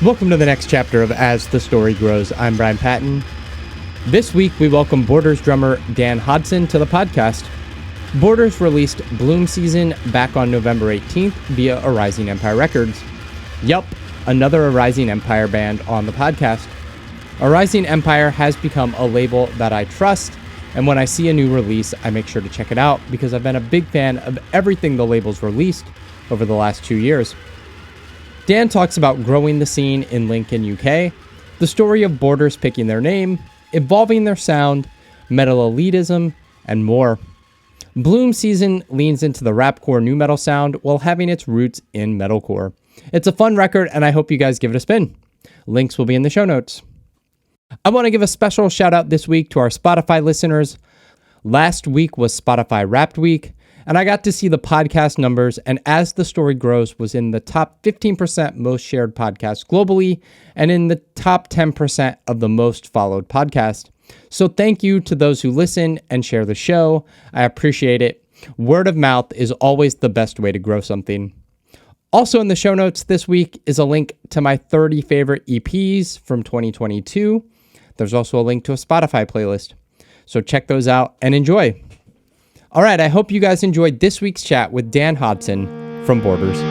Welcome to the next chapter of As the Story Grows. I'm Brian Patton. This week, we welcome Borders drummer Dan Hodson to the podcast. Borders released Bloom Season back on November 18th via A Rising Empire Records. Yup, another A Rising Empire band on the podcast. A Rising Empire has become a label that I trust, and when I see a new release, I make sure to check it out because I've been a big fan of everything the label's released over the last 2 years. Dan talks about growing the scene in Lincoln, UK, the story of Borders picking their name, evolving their sound, metal elitism, and more. Bloom Season leans into the rapcore nu metal sound while having its roots in metalcore. It's a fun record, and I hope you guys give it a spin. Links will be in the show notes. I want to give a special shout out this week to our Spotify listeners. Last week was Spotify Wrapped Week, and I got to see the podcast numbers, and As the Story Grows was in the top 15% most shared podcasts globally, and in the top 10% of the most followed podcast. So thank you to those who listen and share the show. I appreciate it. Word of mouth is always the best way to grow something. Also in the show notes this week is a link to my 30 favorite EPs from 2022. There's also a link to a Spotify playlist. So check those out and enjoy. All right, I hope you guys enjoyed this week's chat with Dan Hodson from Borders.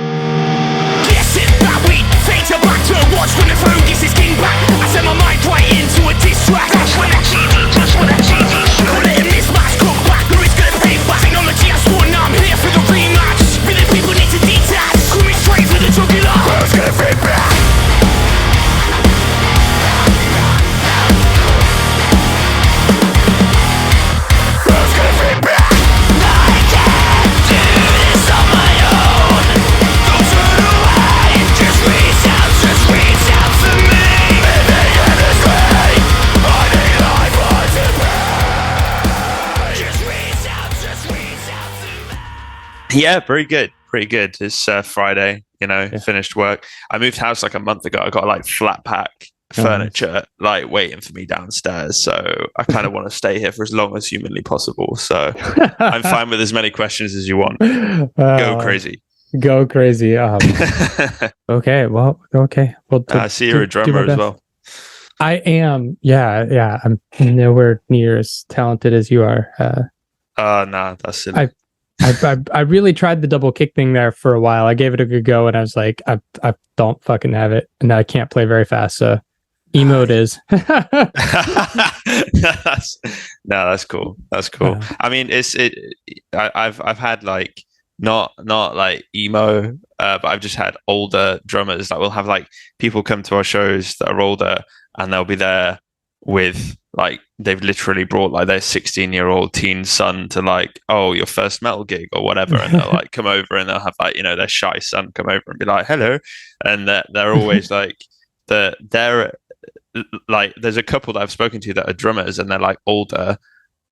Yeah, pretty good. It's Friday, finished work. I moved house like a month ago. I got like flat pack furniture like waiting for me downstairs. So I kind of want to stay here for as long as humanly possible. So I'm fine with as many questions as you want. Go crazy. Go crazy. Okay. Well, I see you're a drummer as well. I am. Yeah. I'm nowhere near as talented as you are. Nah, that's silly. I really tried the double kick thing there for a while. I gave it a good go, and I was like, I don't fucking have it, and I can't play very fast. So, emo it is. That's cool. I mean, I've had like not like emo, but I've just had older drummers that will have like people come to our shows that are older, and they'll be there with like they've literally brought like their 16-year-old teen son to like, oh, your first metal gig or whatever, and they'll like come over and they'll have like their shy son come over and be like hello, and they're always like they're like there's a couple that I've spoken to that are drummers and they're like older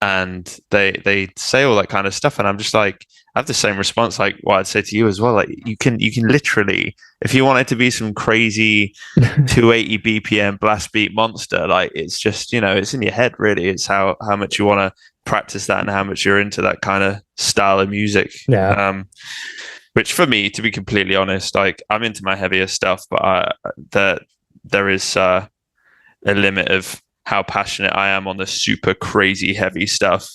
and they say all that kind of stuff, and I'm just like, I have the same response like what I'd say to you as well. Like you can literally, if you want it to be some crazy 280 BPM blast beat monster, like it's just it's in your head really. It's how much you want to practice that and how much you're into that kind of style of music. Yeah. Which for me, to be completely honest, like I'm into my heavier stuff, but there is a limit of how passionate I am on the super crazy heavy stuff,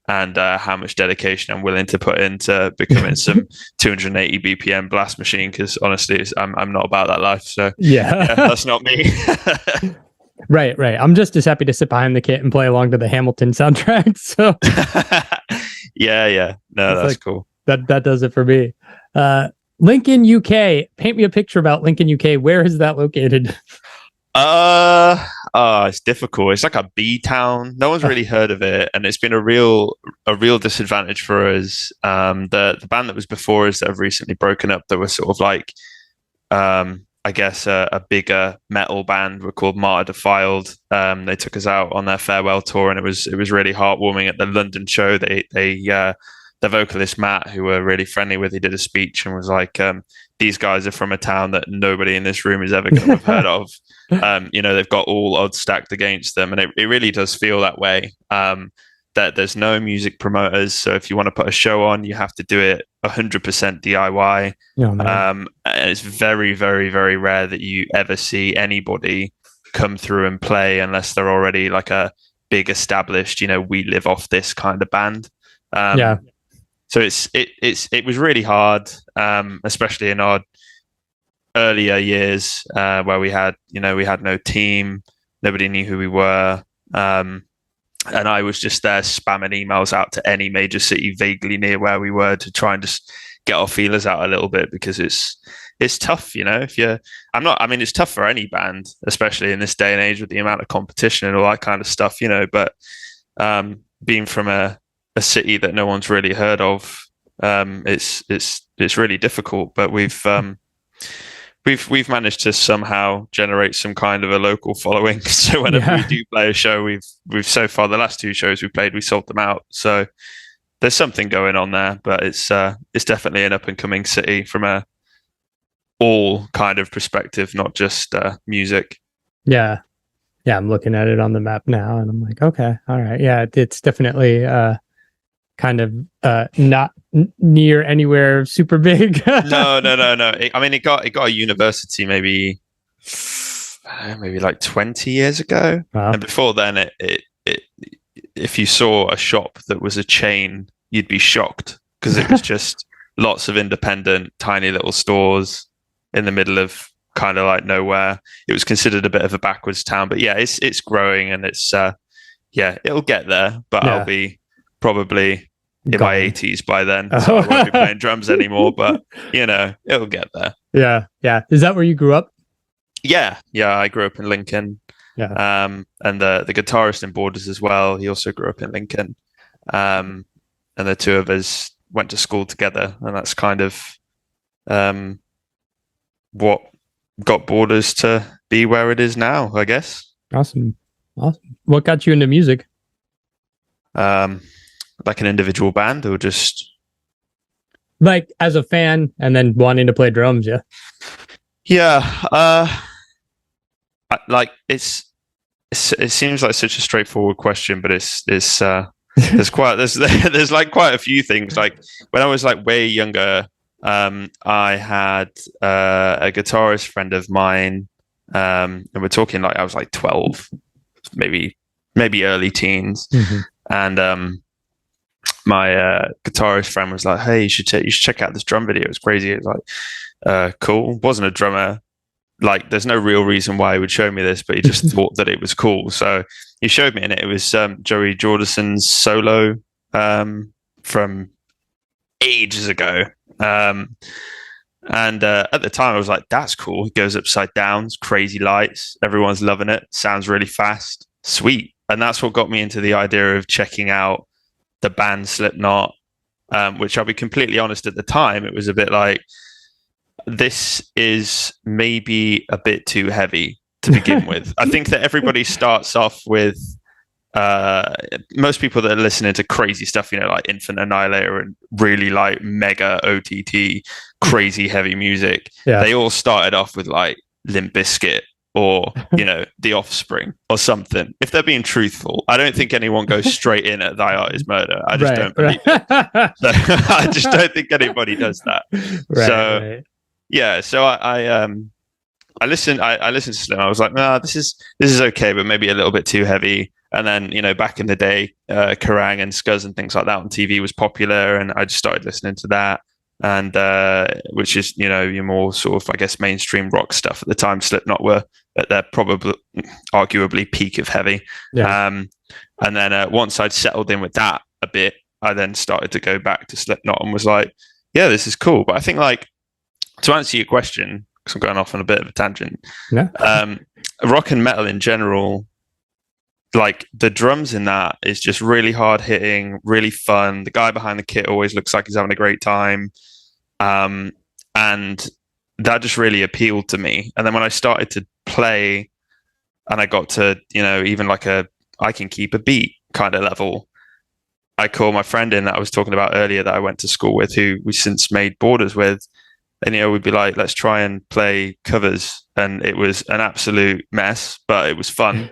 and how much dedication I'm willing to put into becoming some 280 BPM blast machine. Because honestly, I'm not about that life. So yeah, that's not me. Right. I'm just as happy to sit behind the kit and play along to the Hamilton soundtrack. So yeah. No, that's like, cool. That does it for me. Lincoln, UK. Paint me a picture about Lincoln, UK. Where is that located? It's difficult. It's like a B town. No one's really heard of it, and it's been a real disadvantage for us. The band that was before us that have recently broken up, that were sort of like, I guess a bigger metal band, were called Martyr Defiled. They took us out on their farewell tour, and it was really heartwarming. At the London show, the vocalist Matt, who we're really friendly with, he did a speech and was like, these guys are from a town that nobody in this room is ever going to have heard of. They've got all odds stacked against them, and it really does feel that way. that there's no music promoters. So if you want to put a show on, you have to do it 100% DIY. Oh, man. And it's very, very, very rare that you ever see anybody come through and play unless they're already like a big established, we live off this kind of band. Yeah. So it was really hard, especially in our earlier years where we had no team, nobody knew who we were, and I was just there spamming emails out to any major city vaguely near where we were to try and just get our feelers out a little bit, because it's tough, it's tough for any band, especially in this day and age with the amount of competition and all that kind of stuff, but being from a city that no one's really heard of, it's really difficult. But we've managed to somehow generate some kind of a local following. So whenever we do play a show, we've so far, the last 2 shows we played, we sold them out. So there's something going on there, but it's definitely an up and coming city from a all kind of perspective, not just music. Yeah. Yeah. I'm looking at it on the map now and I'm like, okay, all right. Yeah. It's definitely kind of not near anywhere super big. No. It got a university maybe like 20 years ago. Wow. And before then, it if you saw a shop that was a chain, you'd be shocked, because it was just lots of independent, tiny little stores in the middle of kind of like nowhere. It was considered a bit of a backwards town, but yeah, it's growing, and it's it'll get there. But I'll be probably in my 80s by then, so I won't be playing drums anymore. But it'll get there. Yeah. Is that where you grew up? Yeah. I grew up in Lincoln. Yeah. And the guitarist in Borders as well, he also grew up in Lincoln. And the two of us went to school together, and that's kind of what got Borders to be where it is now, I guess. Awesome. What got you into music? Like an individual band, or just like as a fan and then wanting to play drums? Like it seems like such a straightforward question, but it's there's like quite a few things. Like when I was like way younger, I had a guitarist friend of mine, and we're talking like I was like 12, maybe early teens. And my guitarist friend was like, "Hey, you should check out this drum video. It's crazy." It was like, "Cool." Wasn't a drummer. Like, there's no real reason why he would show me this, but he just thought that it was cool. So he showed me, and it was Joey Jordison's solo from ages ago. And at the time, I was like, "That's cool." He goes upside down, crazy lights, everyone's loving it. Sounds really fast, sweet. And that's what got me into the idea of checking out the band Slipknot, which I'll be completely honest, at the time, it was a bit like, this is maybe a bit too heavy to begin with. I think that everybody starts off with, most people that are listening to crazy stuff, like Infinite Annihilator and really like mega OTT, crazy heavy music. Yeah. They all started off with like Limp Bizkit or, The Offspring or something. If they're being truthful, I don't think anyone goes straight in at Thy Art Is Murder. I just don't believe it. So, I just don't think anybody does that. Yeah, so I listened to Slim. I was like, nah, this is okay, but maybe a little bit too heavy. And then, back in the day, Kerrang and Scuzz and things like that on TV was popular, and I just started listening to that. And which is, your more sort of, I guess, mainstream rock stuff. At the time, Slipknot were at their probably arguably peak of heavy. Yeah. And then once I'd settled in with that a bit, I then started to go back to Slipknot and was like, yeah, this is cool. But I think, like, to answer your question, because I'm going off on a bit of a tangent, rock and metal in general, like the drums in that is just really hard hitting, really fun. The guy behind the kit always looks like he's having a great time. And that just really appealed to me. And then when I started to play and I got to, even like I can keep a beat kind of level, I called my friend in that I was talking about earlier that I went to school with, who we since made Borders with. And, we'd be like, let's try and play covers. And it was an absolute mess, but it was fun.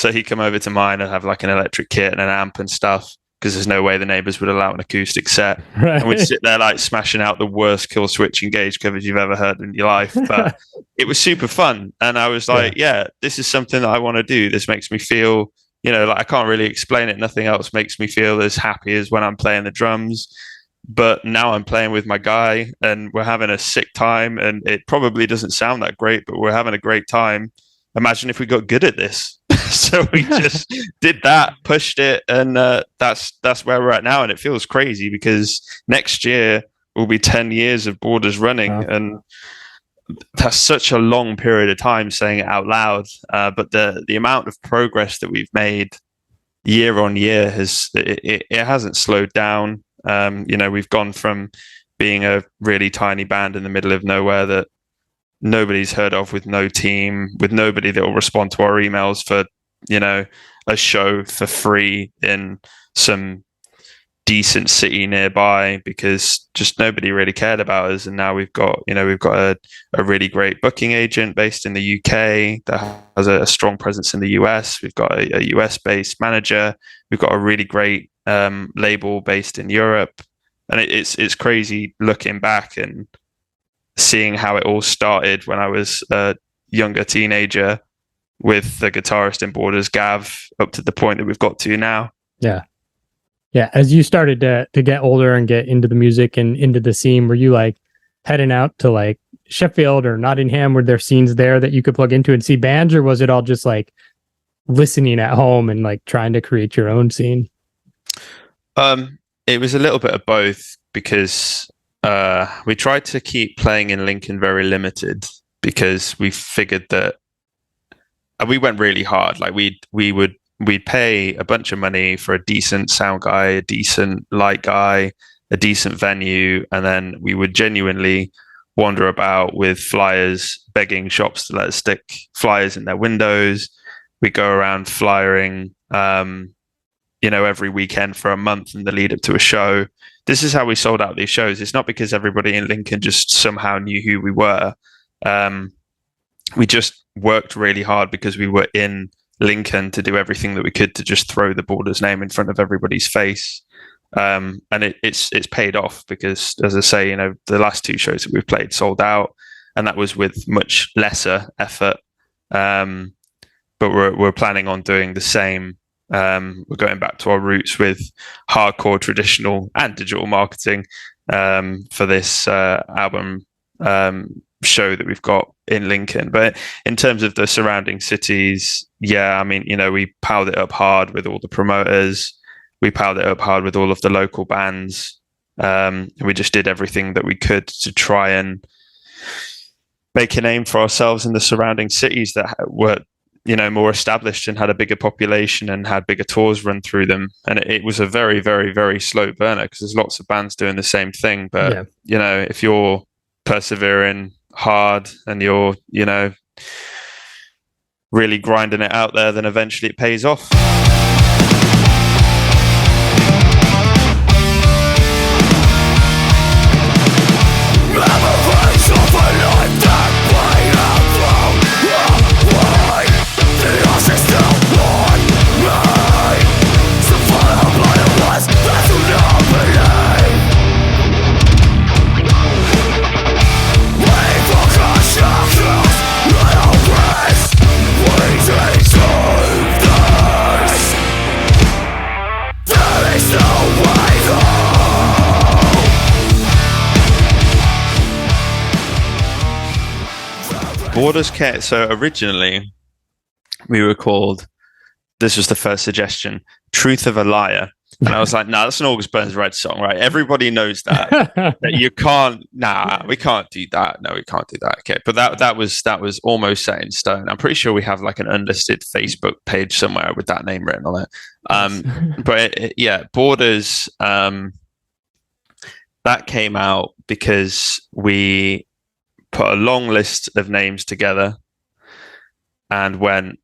So he'd come over to mine and have like an electric kit and an amp and stuff, because there's no way the neighbors would allow an acoustic set. Right. And we'd sit there like smashing out the worst Kill Switch Engage covers you've ever heard in your life. But it was super fun. And I was like, yeah, this is something that I want to do. This makes me feel, like I can't really explain it. Nothing else makes me feel as happy as when I'm playing the drums. But now I'm playing with my guy and we're having a sick time, and it probably doesn't sound that great, but we're having a great time. Imagine if we got good at this. So we just did that, pushed it, and that's where we're at now. And it feels crazy because next year will be 10 years of Borders running. Wow. And that's such a long period of time saying it out loud. But the amount of progress that we've made year on year it hasn't slowed down. We've gone from being a really tiny band in the middle of nowhere that nobody's heard of, with no team, with nobody that will respond to our emails for, a show for free in some decent city nearby, because just nobody really cared about us. And now we've got a really great booking agent based in the UK that has a strong presence in the US. We've got a US based manager. We've got a really great label based in Europe. And it's crazy looking back and seeing how it all started when I was a younger teenager with the guitarist in Borders, Gav, up to the point that we've got to now. Yeah. Yeah. As you started to get older and get into the music and into the scene, were you like heading out to like Sheffield or Nottingham? Were there scenes there that you could plug into and see bands, or was it all just like listening at home and like trying to create your own scene? It was a little bit of both, because we tried to keep playing in Lincoln very limited, because we figured that, and we went really hard. Like we'd pay a bunch of money for a decent sound guy, a decent light guy, a decent venue, and then we would genuinely wander about with flyers, begging shops to let us stick flyers in their windows. We go around flyering, every weekend for a month in the lead up to a show. This is how we sold out these shows. It's not because everybody in Lincoln just somehow knew who we were. We just worked really hard because we were in Lincoln to do everything that we could to just throw the Borders name in front of everybody's face. And it's paid off, because, as I say, the last two shows that we've played sold out, and that was with much lesser effort. But we're planning on doing the same. We're going back to our roots with hardcore traditional and digital marketing for this album show that we've got in Lincoln. But in terms of the surrounding cities, we piled it up hard with all the promoters. We piled it up hard with all of the local bands. We just did everything that we could to try and make a name for ourselves in the surrounding cities that were, more established and had a bigger population and had bigger tours run through them. And it was a very, very, very slow burner, because there's lots of bands doing the same thing. But, if you're persevering hard and you're, really grinding it out there, then eventually it pays off. Borders Care. So originally we were called, this was the first suggestion, Truth of a Liar. And I was like, that's an August Burns Red song, right? Everybody knows that. That you can't, we can't do that. No, we can't do that. Okay. But that was almost set in stone. I'm pretty sure we have like an unlisted Facebook page somewhere with that name written on it. But Borders, that came out because we put a long list of names together and went,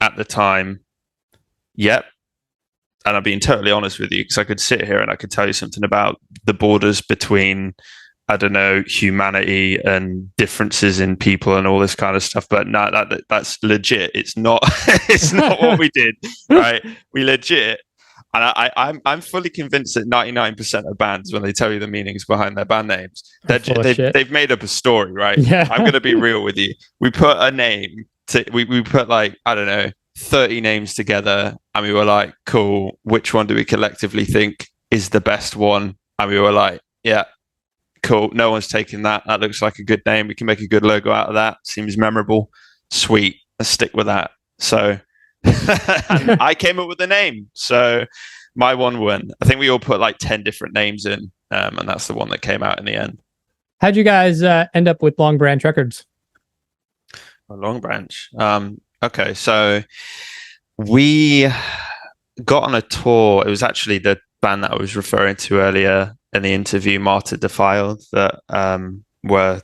at the time, yep. And I'm being totally honest with you, because I could sit here and I could tell you something about the borders between I don't know, humanity and differences in people and all this kind of stuff. But no, that's legit. It's not. It's not what we did. Right? We legit. And I'm fully convinced that 99% of bands, when they tell you the meanings behind their band names, they've made up a story, right? Yeah. I'm going to be real with you. We put a name we put like, I don't know, 30 names together, and we were like, cool, which one do we collectively think is the best one? And we were like, yeah, cool. No one's taken that. That looks like a good name. We can make a good logo out of that. Seems memorable. Sweet. Let's stick with that. So I came up with the name. So my one won. I think we all put like 10 different names in, and that's the one that came out in the end. How'd you guys end up with Long Branch Records? Long Branch. Okay, so we got on a tour. It was actually the band that I was referring to earlier in the interview, Martyr Defiled, that were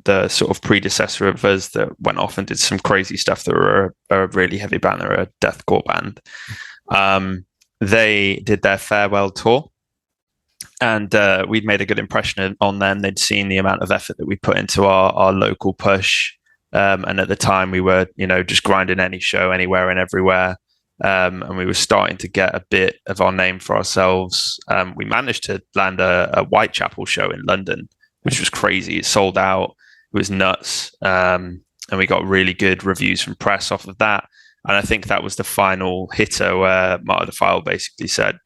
the sort of predecessor of us, that went off and did some crazy stuff. They were a really heavy band. They were a deathcore band. They did their farewell tour, and we'd made a good impression on them. They'd seen the amount of effort that we put into our local push. And at the time we were, just grinding any show anywhere and everywhere. And we were starting to get a bit of our name for ourselves. We managed to land a Whitechapel show in London, which was crazy. It sold out. It was nuts. And we got really good reviews from press off of that. And I think that was the final hitter where Martyr Defile basically said,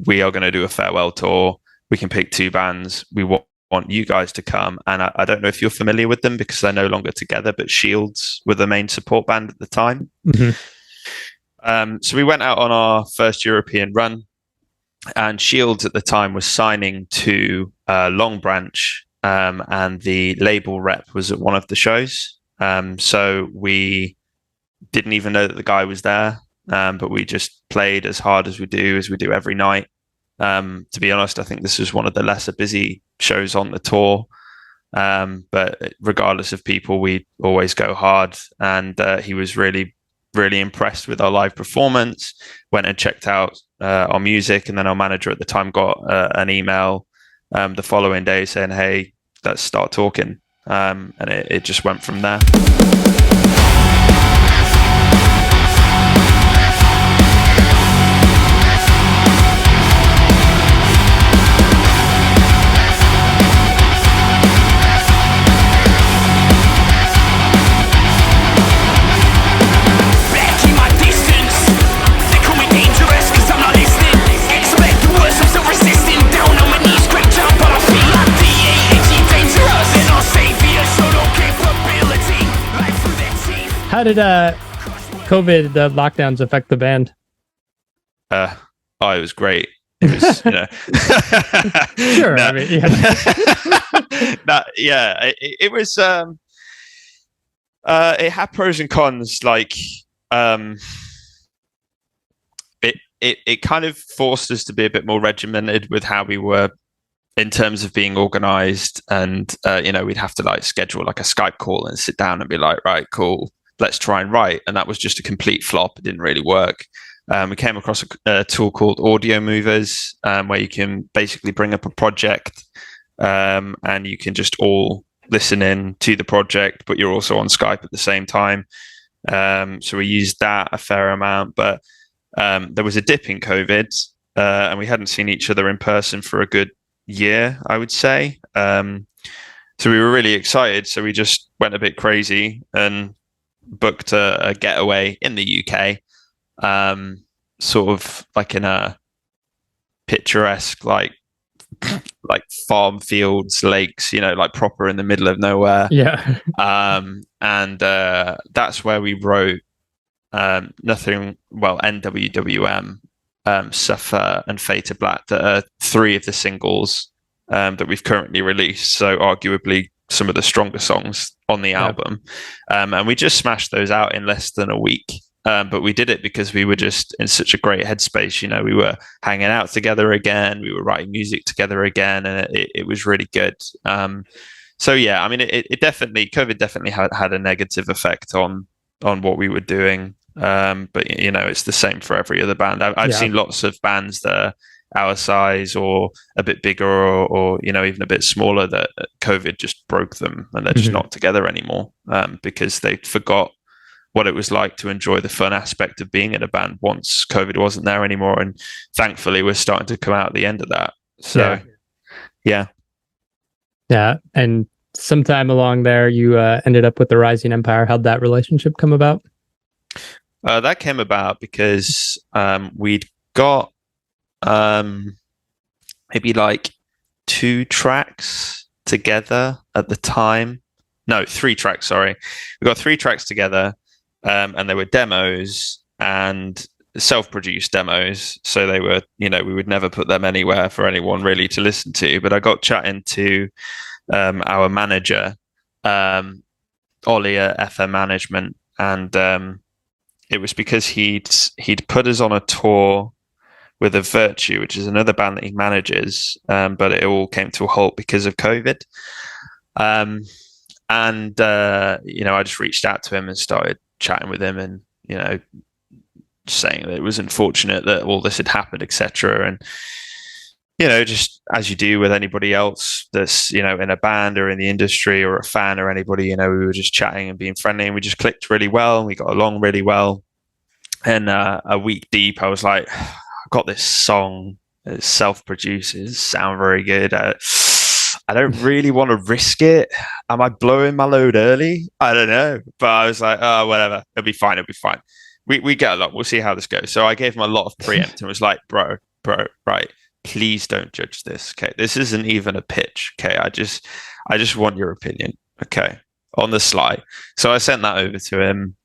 we are going to do a farewell tour. We can pick 2 bands. We want you guys to come. And I don't know if you're familiar with them because they're no longer together, but Shields were the main support band at the time. Mm-hmm. So we went out on our first European run, and Shields at the time was signing to Long Branch, and the label rep was at one of the shows. So we didn't even know that the guy was there, but we just played as hard as we do every night. To be honest, I think this was one of the lesser busy shows on the tour. But regardless of people, we always go hard. And he was really, really impressed with our live performance, went and checked out our music. And then our manager at the time got an email the following day saying, hey, let's start talking. And it just went from there. How did COVID lockdowns affect the band? It was great. It was, Sure. No. I mean, yeah. It was. It had pros and cons. Like, it kind of forced us to be a bit more regimented with how we were in terms of being organized, and we'd have to like schedule like a Skype call and sit down and be like, right, cool, let's try and write. And that was just a complete flop. It didn't really work. We came across a tool called Audio Movers, where you can basically bring up a project, and you can just all listen in to the project, but you're also on Skype at the same time. So we used that a fair amount, but there was a dip in COVID, and we hadn't seen each other in person for a good year, I would say. So we were really excited. So we just went a bit crazy and booked a getaway in the UK, sort of like in a picturesque, like farm fields, lakes, like proper in the middle of nowhere. Yeah. And that's where we wrote NWWM, Suffer, and Fade to Black, that are 3 of the singles that we've currently released. So arguably some of the stronger songs on the album. And we just smashed those out in less than a week. But we did it because we were just in such a great headspace. We were hanging out together again. We were writing music together again, and it was really good. So yeah, I mean, COVID definitely had a negative effect on what we were doing. But it's the same for every other band. I've seen lots of bands that are our size or a bit bigger or even a bit smaller, that COVID just broke them and they're just not together anymore, because they forgot what it was like to enjoy the fun aspect of being in a band once COVID wasn't there anymore. And thankfully, we're starting to come out at the end of that. So, yeah. And sometime along there, you ended up with the Rising Empire. How'd that relationship come about? That came about because we'd got maybe like 2 tracks together at the time. No, 3 tracks, sorry. We got 3 tracks together, and they were demos and self-produced demos. So they were, we would never put them anywhere for anyone really to listen to. But I got chatting to our manager, Ollie at FM Management, and it was because he'd put us on a tour with A Virtue, which is another band that he manages, but it all came to a halt because of COVID. I just reached out to him and started chatting with him, and saying that it was unfortunate that all this had happened, etc. And just as you do with anybody else that's in a band or in the industry or a fan or anybody, we were just chatting and being friendly, and we just clicked really well, and we got along really well. And a week deep, I was like, I've got this song, it's self-produced, sound very good. I don't really want to risk it. Am I blowing my load early? I don't know. But I was like, oh, whatever. It'll be fine. We get along. We'll see how this goes. So I gave him a lot of preempt and was like, bro, right. Please don't judge this. Okay. This isn't even a pitch. Okay. I just want your opinion. Okay. On the sly. So I sent that over to him,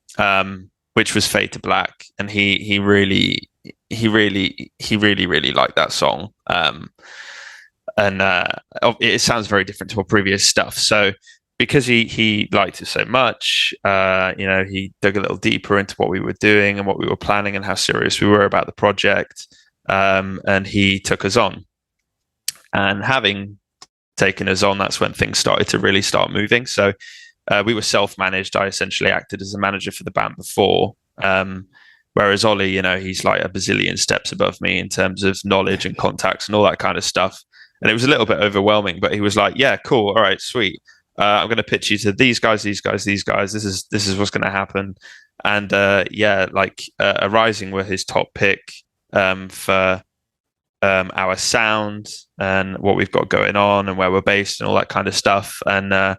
which was Fade to Black. And he really liked that song. And it sounds very different to our previous stuff. So because he liked it so much, he dug a little deeper into what we were doing and what we were planning and how serious we were about the project. And he took us on. And having taken us on, that's when things started to really start moving. So we were self-managed. I essentially acted as a manager for the band before. Whereas Ollie, he's like a bazillion steps above me in terms of knowledge and contacts and all that kind of stuff. And it was a little bit overwhelming, but he was like, yeah, cool. All right, sweet. I'm going to pitch you to these guys. This is what's going to happen. And Arising were his top pick for our sound and what we've got going on and where we're based and all that kind of stuff. And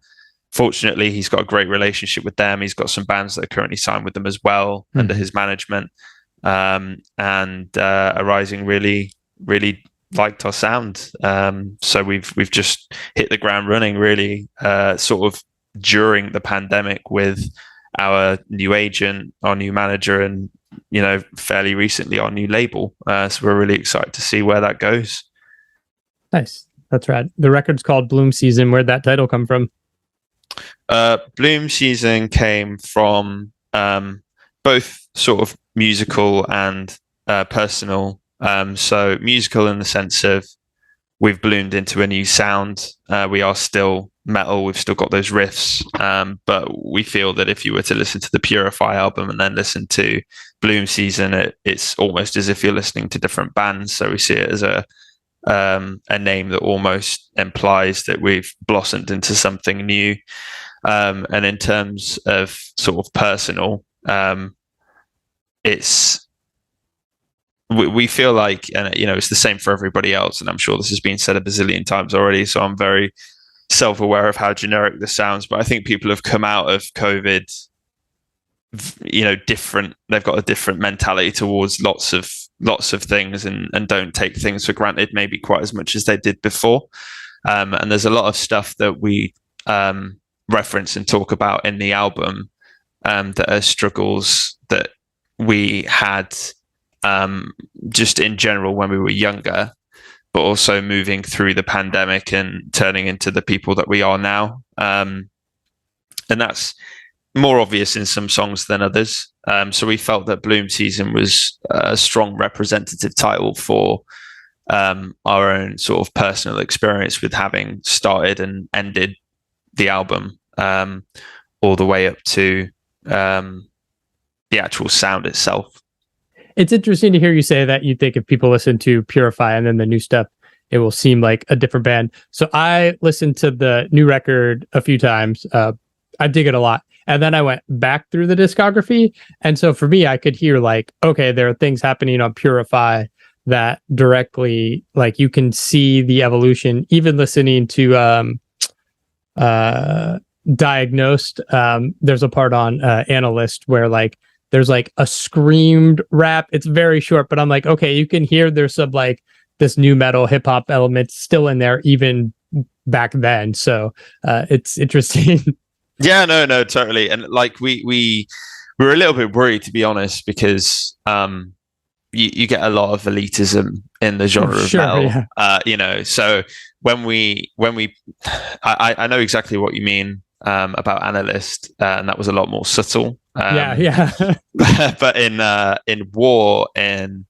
fortunately, he's got a great relationship with them. He's got some bands that are currently signed with them as well under his management. Arising really liked our sound. So we've just hit the ground running really sort of during the pandemic with our new agent, our new manager, and fairly recently our new label. So we're really excited to see where that goes. Nice. That's rad. The record's called Bloom Season. Where'd that title come from? Bloom Season came from both sort of musical and personal. So musical in the sense of we've bloomed into a new sound. We are still metal. We've still got those riffs. But we feel that if you were to listen to the Purify album and then listen to Bloom Season, it's almost as if you're listening to different bands. So we see it as a name that almost implies that we've blossomed into something new. And in terms of sort of personal, we feel like, and it's the same for everybody else, and I'm sure this has been said a bazillion times already, so I'm very self-aware of how generic this sounds, but I think people have come out of COVID different. They've got a different mentality towards lots of things and don't take things for granted maybe quite as much as they did before. And there's a lot of stuff that we reference and talk about in the album that are struggles that we had just in general when we were younger, but also moving through the pandemic and turning into the people that we are now. And that's more obvious in some songs than others. So we felt that Bloom Season was a strong representative title for our own sort of personal experience with having started and ended the album, all the way up to the actual sound itself. It's interesting to hear you say that you think if people listen to Purify and then the new stuff, it will seem like a different band. So I listened to the new record a few times. I dig it a lot. And then I went back through the discography. And so for me, I could hear like, okay, there are things happening on Purify that directly, like you can see the evolution, even listening to Diagnosed. There's a part on Analyst where like there's like a screamed rap. It's very short, but I'm like, okay, you can hear there's some like this new metal hip hop element still in there even back then. So it's interesting. Yeah, no, totally. And like we were a little bit worried, to be honest, because you get a lot of elitism in the genre of metal. Yeah. So when we I know exactly what you mean about Analyst, and that was a lot more subtle. Yeah. But in War and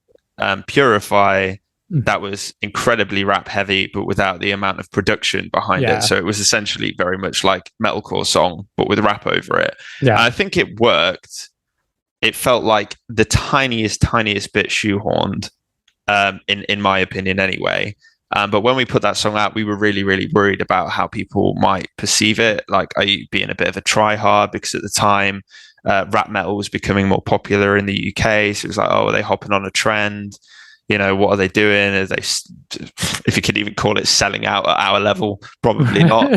Purify, that was incredibly rap heavy, but without the amount of production behind it. So it was essentially very much like metalcore song, but with rap over it. Yeah. And I think it worked. It felt like the tiniest bit shoehorned, in my opinion anyway. But when we put that song out, we were really, really worried about how people might perceive it. Like, are you being a bit of a try-hard? Because at the time, rap metal was becoming more popular in the UK. So it was like, oh, are they hopping on a trend? What are they doing? Are they, if you could even call it selling out at our level? Probably not.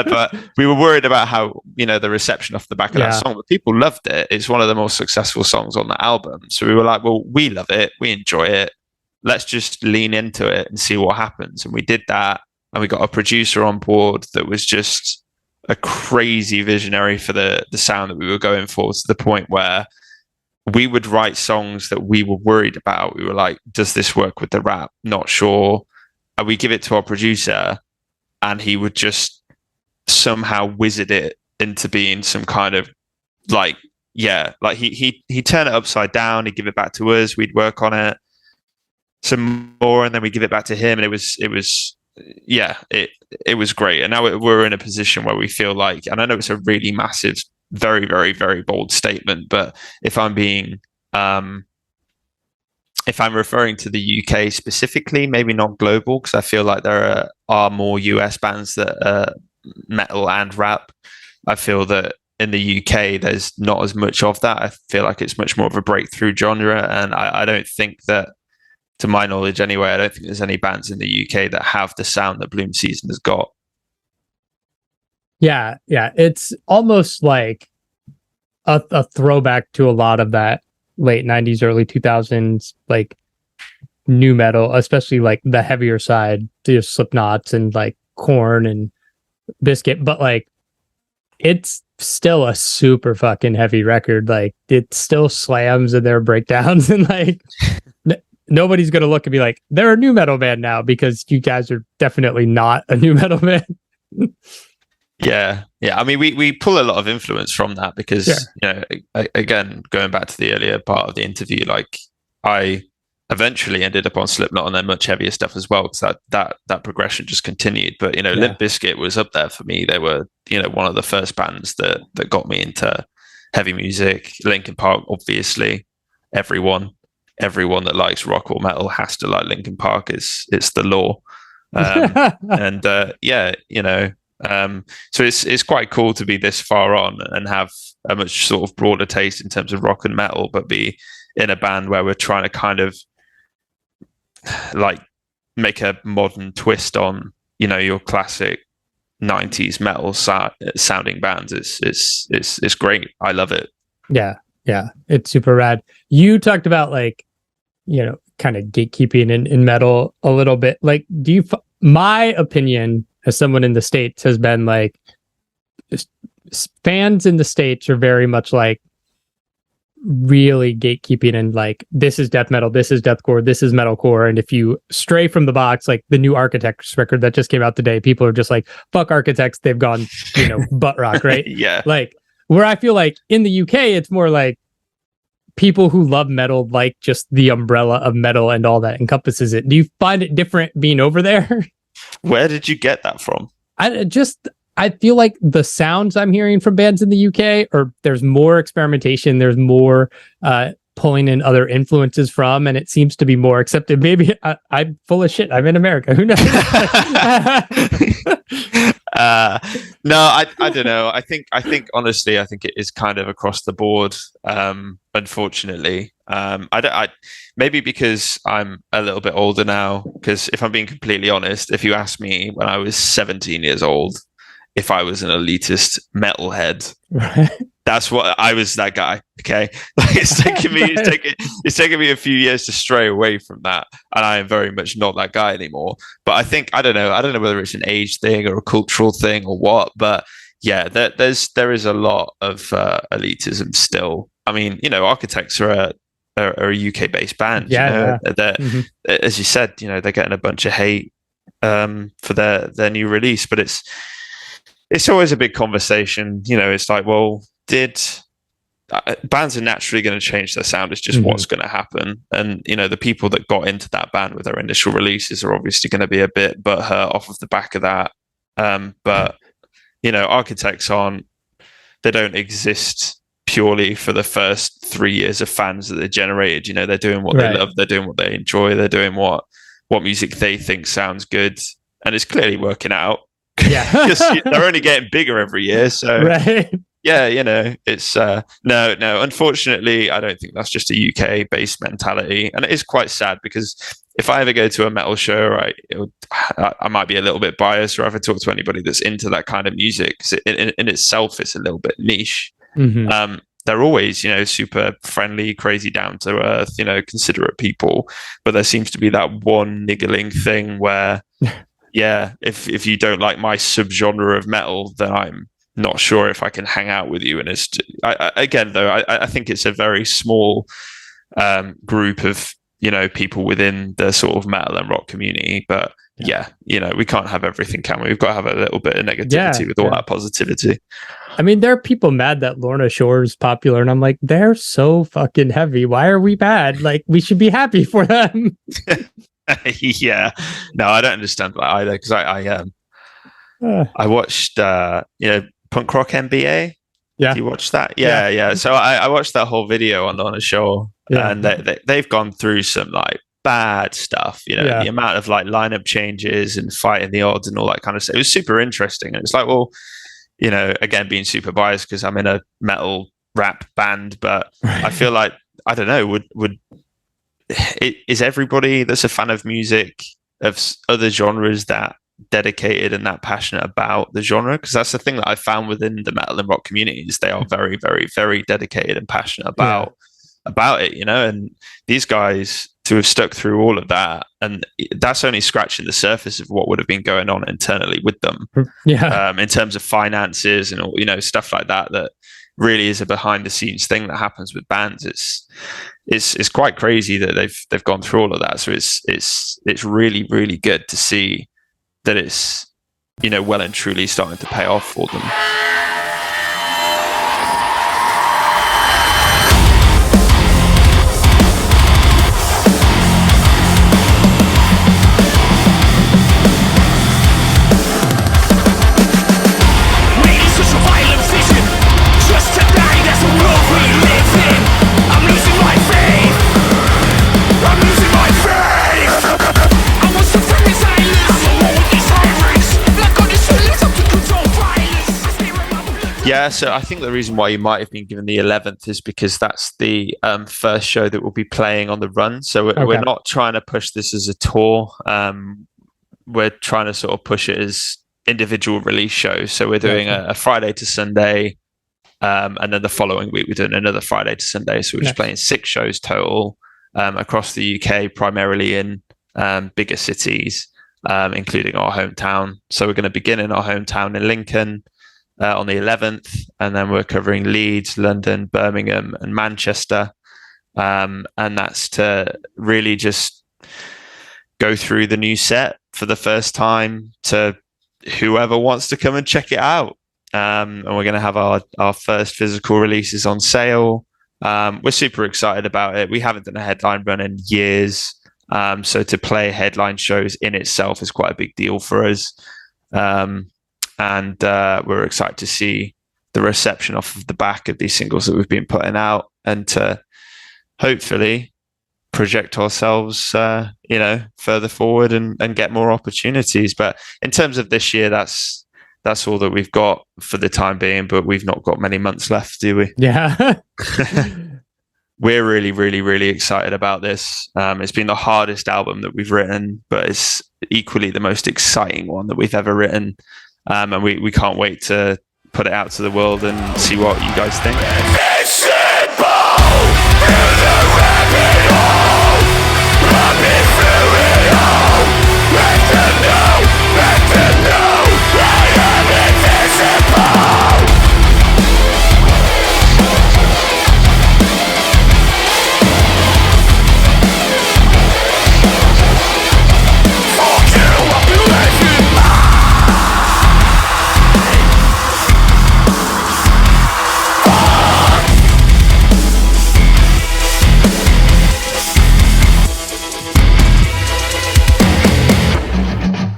But we were worried about how, the reception off the back of that song. But people loved it. It's one of the most successful songs on the album. So we were like, well, we love it. We enjoy it. Let's just lean into it and see what happens. And we did that. And we got a producer on board that was just a crazy visionary for the sound that we were going for, to the point where we would write songs that we were worried about. We were like, does this work with the rap? Not sure. And we give it to our producer and he would just somehow wizard it into being some kind of like, he'd turn it upside down. He'd give it back to us. We'd work on it some more and then we give it back to him. And it was great. And now we're in a position where we feel like, and I know it's a really massive, very, very, very bold statement, but if I'm referring to the UK specifically, maybe not global, because I feel like there are more US bands that are metal and rap. I feel that in the UK, there's not as much of that. I feel like it's much more of a breakthrough genre, and I don't think that, to my knowledge anyway, I don't think there's any bands in the UK that have the sound that Bloom Season has got. Yeah. It's almost like a throwback to a lot of that late 90s, early 2000s, like new metal, especially like the heavier side, the Slipknots and like Korn and Biscuit. But like, it's still a super fucking heavy record. Like, it still slams in their breakdowns, and like, nobody's going to look and be like, they're a new metal band now, because you guys are definitely not a new metal band. Yeah. I mean, we pull a lot of influence from that because, again, going back to the earlier part of the interview, like I eventually ended up on Slipknot and then much heavier stuff as well, because that progression just continued. But, Limp Bizkit was up there for me. They were, one of the first bands that got me into heavy music. Linkin Park, obviously, everyone that likes rock or metal has to like Linkin Park. It's the law. So it's quite cool to be this far on and have a much sort of broader taste in terms of rock and metal, but be in a band where we're trying to kind of like make a modern twist on, your classic 90s metal sounding bands. It's great. I love it. Yeah. It's super rad. You talked about like, kind of gatekeeping in metal a little bit. Like, my opinion as someone in the States has been like, fans in the States are very much like really gatekeeping and like, this is death metal, this is deathcore, this is metalcore. And if you stray from the box, like the new Architects record that just came out today, people are just like, fuck Architects, they've gone, butt rock, right? Yeah. Like, where I feel like in the UK, it's more like people who love metal, like just the umbrella of metal and all that encompasses it. Do you find it different being over there? Where did you get that from? I feel like the sounds I'm hearing from bands in the UK, or there's more experimentation, there's more pulling in other influences from, and it seems to be more accepted. Maybe I'm full of shit. I'm in America. Who knows? No, I don't know. I think honestly, I think it is kind of across the board. Unfortunately, maybe because I'm a little bit older now. Because if I'm being completely honest, if you asked me when I was 17 years old, if I was an elitist metalhead, Right. that's what I was. That guy. Okay, like it's taken me a few years to stray away from that, and I am very much not that guy anymore. But I don't know whether it's an age thing or a cultural thing or what. But yeah, there is a lot of elitism still. I mean, Architects are a UK based band. Yeah, As you said, they're getting a bunch of hate for their new release, but it's always a big conversation. It's like, well, bands are naturally going to change their sound. It's just what's going to happen. And, the people that got into that band with their initial releases are obviously going to be a bit butthurt off of the back of that. But, Architects they don't exist purely for the first 3 years of fans that they generated. They're doing what they love. They're doing what they enjoy. They're doing what music they think sounds good. And it's clearly working out. Yeah. Because they're only getting bigger every year. So, yeah, it's no. Unfortunately, I don't think that's just a UK based mentality, and it is quite sad because if I ever go to a metal show, I might be a little bit biased, or if I talk to anybody that's into that kind of music, because in itself, it's a little bit niche. They're always, super friendly, crazy, down to earth, considerate people, but there seems to be that one niggling thing where, yeah, if you don't like my subgenre of metal, then I'm not sure if I can hang out with you. And I think it's a very small group of people within the sort of metal and rock community. But we can't have everything, can we? We've got to have a little bit of negativity with all that positivity. I mean, there are people mad that Lorna Shore's popular, and I'm like, they're so fucking heavy. Why are we bad? Like, we should be happy for them. Yeah, no, I don't understand that either, because I watched Punk Rock MBA. Yeah, you watched that? Yeah. So I watched that whole video on a show, and they've gone through some like bad stuff. The amount of like lineup changes and fighting the odds and all that kind of stuff. It was super interesting, and it's like, well, again, being super biased because I'm in a metal rap band, but I feel like, I don't know, is everybody that's a fan of music of other genres that dedicated and that passionate about the genre? Because that's the thing that I found within the metal and rock communities. They are very, very, very dedicated and passionate about it, and these guys, to have stuck through all of that, and that's only scratching the surface of what would have been going on internally with them, in terms of finances and all, stuff like that really is a behind the scenes thing that happens with bands. It's quite crazy that they've gone through all of that. So it's really, really good to see that it's well and truly starting to pay off for them. Yeah, so I think the reason why you might have been given the 11th is because that's the first show that we'll be playing on the run. So we're not trying to push this as a tour. We're trying to sort of push it as individual release shows. So we're doing a Friday to Sunday, and then the following week we're doing another Friday to Sunday. So we're just playing 6 shows total across the UK, primarily in bigger cities, including our hometown. So we're going to begin in our hometown in Lincoln on the 11th, and then we're covering Leeds, London, Birmingham, and Manchester, and that's to really just go through the new set for the first time to whoever wants to come and check it out. And we're going to have our first physical releases on sale. We're super excited about it. We haven't done a headline run in years, so to play headline shows in itself is quite a big deal for us. And we're excited to see the reception off of the back of these singles that we've been putting out, and to hopefully project ourselves, further forward and get more opportunities. But in terms of this year, that's all that we've got for the time being, but we've not got many months left, do we? Yeah. We're really, really, really excited about this. It's been the hardest album that we've written, but it's equally the most exciting one that we've ever written. And we can't wait to put it out to the world and see what you guys think.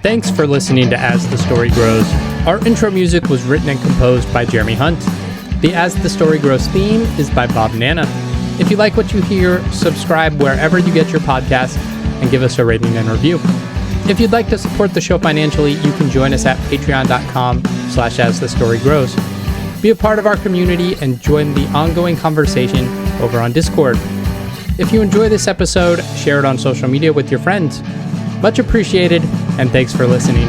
Thanks for listening to As the Story Grows. Our intro music was written and composed by Jeremy Hunt. The As the Story Grows theme is by Bob Nana. If you like what you hear, subscribe wherever you get your podcasts and give us a rating and review. If you'd like to support the show financially, you can join us at patreon.com/asthestorygrows. Be a part of our community and join the ongoing conversation over on Discord. If you enjoy this episode, share it on social media with your friends. Much appreciated, and thanks for listening.